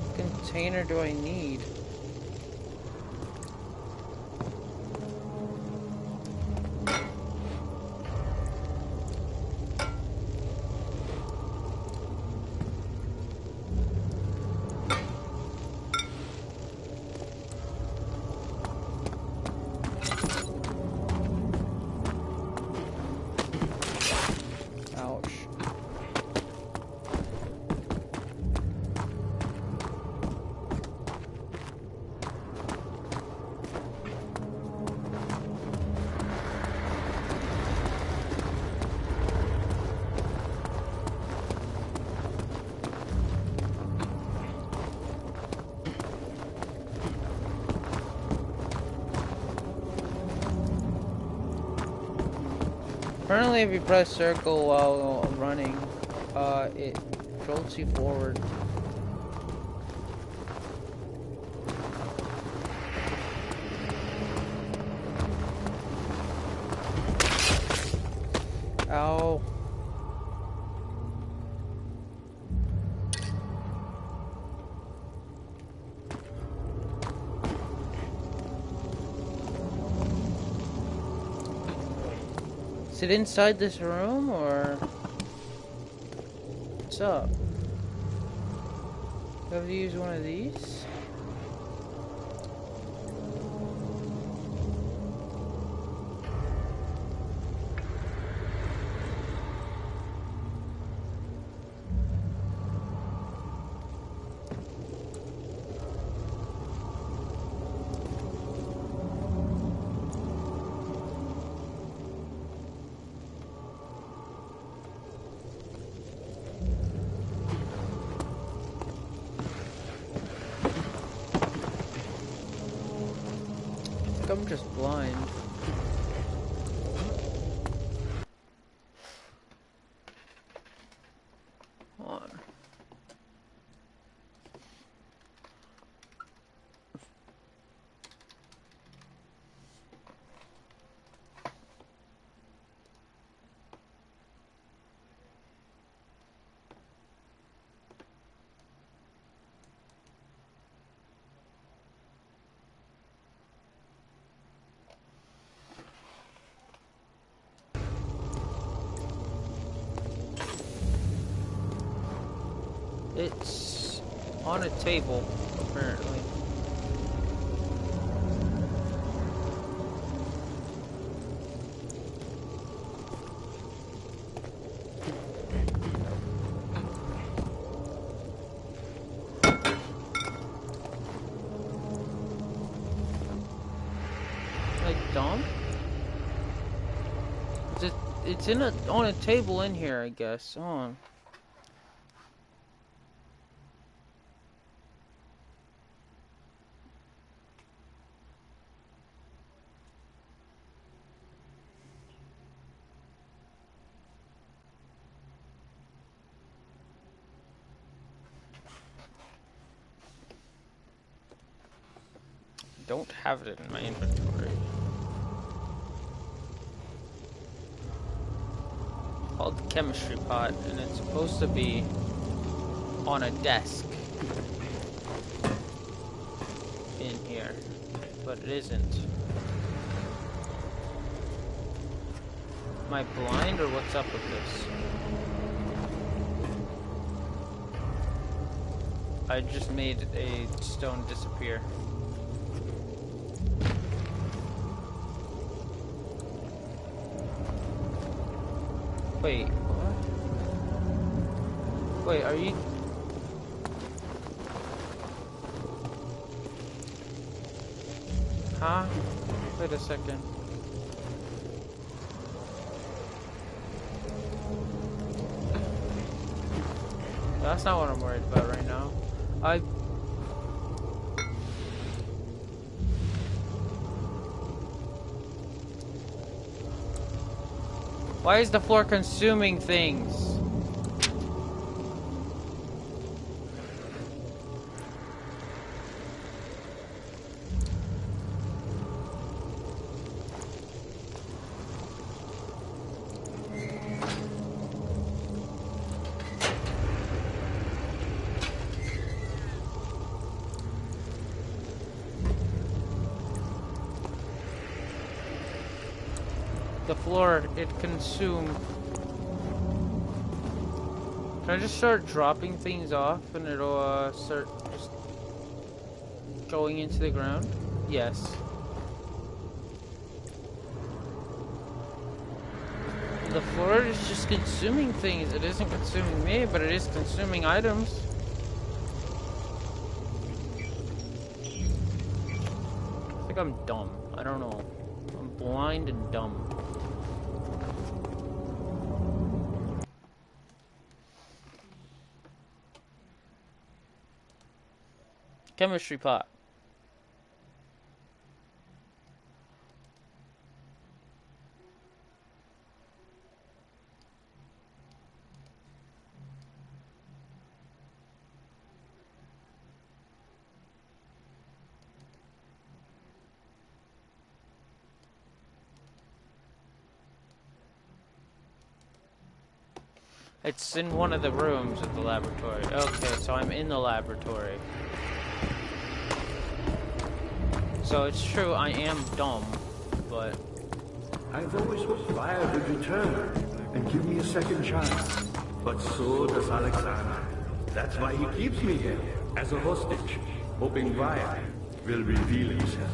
S1: What container do I need? Apparently, if you press circle while running, it jolts you forward. Ow. Is it inside this room, or what's up? Do I have to use one of these? I'm just blind. Hold on. It's on a table, apparently. Like dumb? It's on a table in here, I guess. Hold on. Don't have it in my inventory. called the chemistry pot, and it's supposed to be on a desk in here, but it isn't. Am I blind, or what's up with this? I just made a stone disappear. Wait, what? Wait, are you... Huh? Wait a second. That's not what I'm worried about right now. Why is the floor consuming things? The floor, it consumed. Can I just start dropping things off and it'll start just going into the ground? Yes. The floor is just consuming things. It isn't consuming me, but it is consuming items. I think I'm dumb. I don't know. I'm blind and dumb. Chemistry pot. It's in one of the rooms of the laboratory. Okay, so I'm in the laboratory. So it's true, I am dumb, but...
S2: I've always hoped Fire would return and give me a second chance. But so does Alexander. That's why he keeps me here, as a hostage, hoping Fire will reveal himself.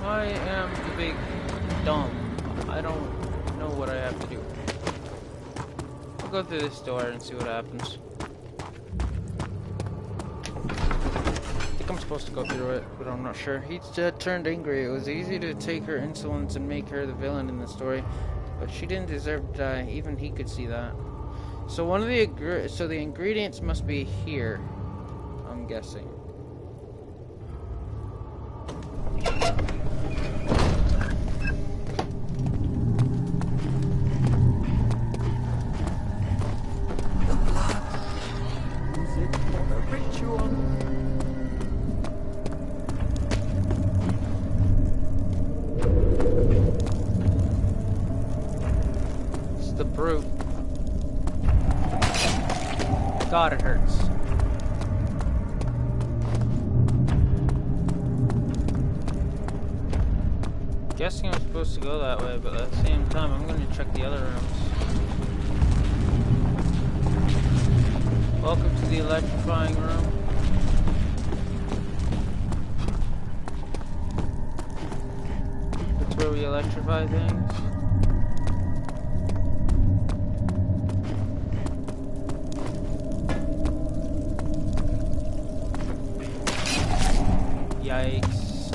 S1: I am the big dumb. I don't know what I have to do. I'll go through this door and see what happens. I think I'm supposed to go through it, but I'm not sure. He turned angry. It was easy to take her insolence and make her the villain in the story, but she didn't deserve to die. Even he could see that. So the ingredients must be here, I'm guessing. God, it hurts. Guessing I'm supposed to go that way, but at the same time, I'm going to check the other rooms. Welcome to the electrifying room. That's where we electrify things. Yikes.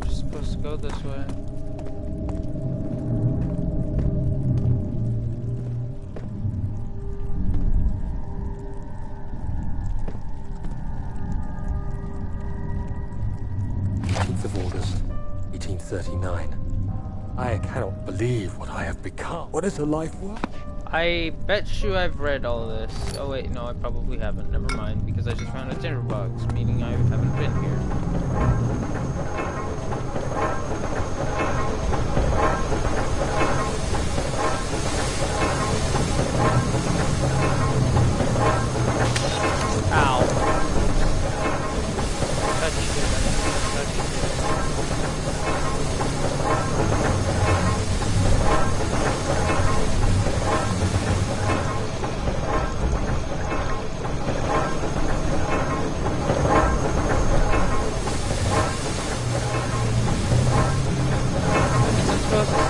S1: Just supposed to go this way.
S5: Of August, 1839. I cannot believe what I have become. What is a life worth? I
S1: I bet you I've read all of this. Oh wait, no, I probably haven't. Never mind, because I just found a tinderbox, meaning I haven't been here. Ow. Touch it. Touch it.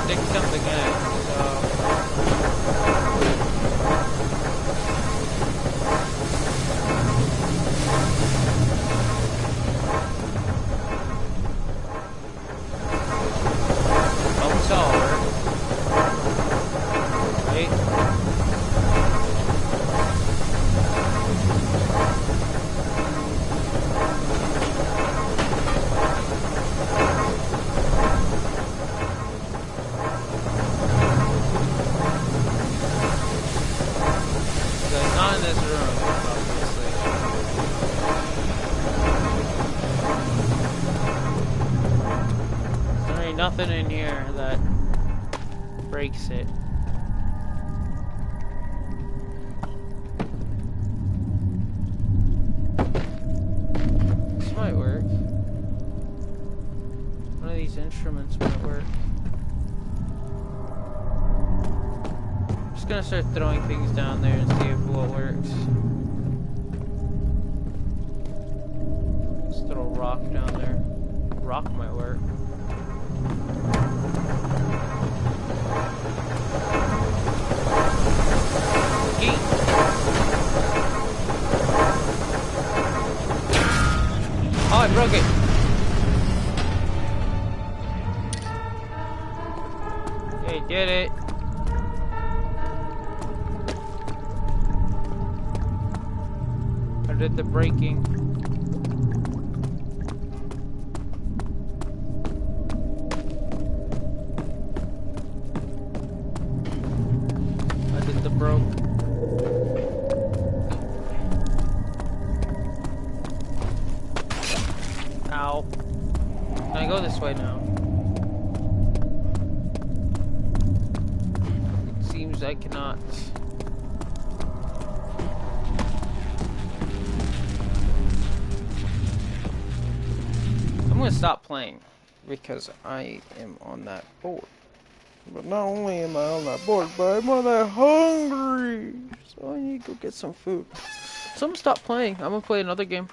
S1: Stick something in it, so... Don't solve her. Right? Not in this room, obviously. There ain't nothing in here that breaks it. This might work. One of these instruments might work. Just gonna start throwing things down there and see if what works. Just throw a rock down there. Rock might work. Yeet. Oh, I broke it. Okay, did it. I did the braking. I did the broke. Ow. Can I go this way now? It seems I cannot. I'm gonna stop playing because I am on that board. But not only am I on that board, but I'm on that hungry. So I need to go get some food. So I'm gonna stop playing. I'm gonna play another game.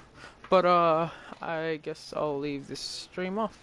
S1: But I guess I'll leave this stream off.